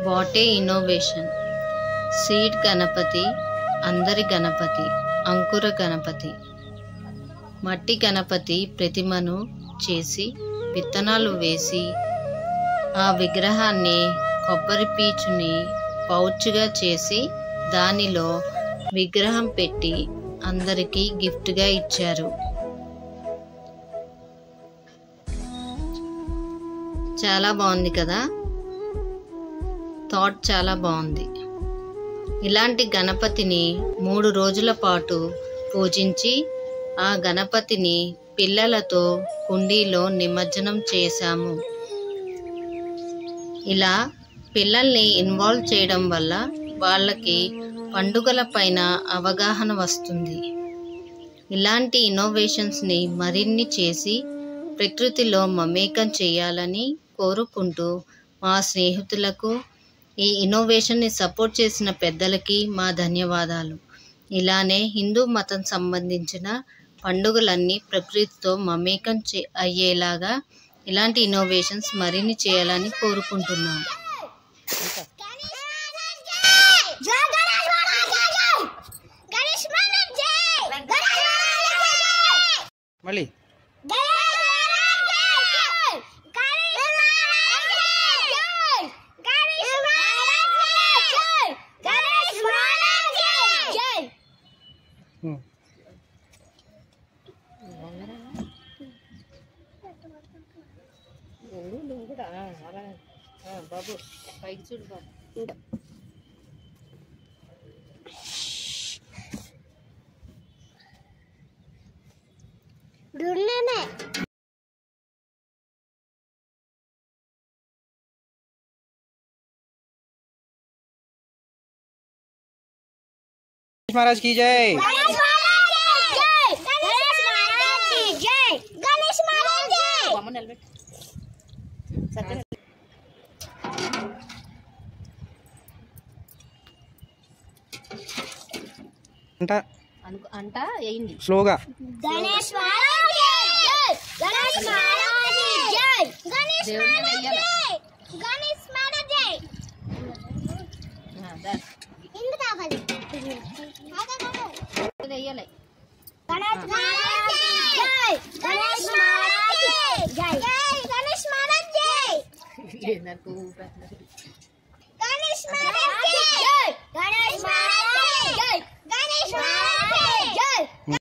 What a innovation! Seed Ganapati, అందరి గణపతి, అంకుర గణపతి. మట్టి గణపతి ప్రతిమను చేసి విత్తనాలు వేసి ఆ విగ్రహాన్ని కొబ్బరి పీచుని పౌచ్గా చేసి దానిలో విగ్రహం పెట్టి అందరికీ గిఫ్ట్గా ఇచ్చారు. చాలా బాగుంది కదా, థాట్ చాలా బాగుంది. ఇలాంటి గణపతిని 3 రోజుల పాటు పూజించి ఆ గణపతిని పిల్లలతో కుండీలో నిమజ్జనం చేశాము. ఇలా పిల్లల్ని ఇన్వాల్వ్ చేయడం వల్ల వాళ్ళకి పండుగల పైన అవగాహన వస్తుంది. ఇలాంటి ఇన్నోవేషన్స్ని మరిన్ని చేసి ప్రకృతిలో మమేకం చేయాలని కోరుకుంటూ మా స్నేహితులకు, ఈ ఇన్నోవేషన్ని సపోర్ట్ చేసిన పెద్దలకి మా ధన్యవాదాలు. ఇలానే హిందూ మతం సంబంధించిన పండుగలన్నీ ప్రకృతితో మమేకం అయ్యేలాగా ఇలాంటి ఇన్నోవేషన్స్ మరిన్ని చేయాలని కోరుకుంటున్నాము. మళ్ళీ బాబు పైకి చూడు బాబు. महाराज की जय। అంట ఏంది స్లోగా గణేష్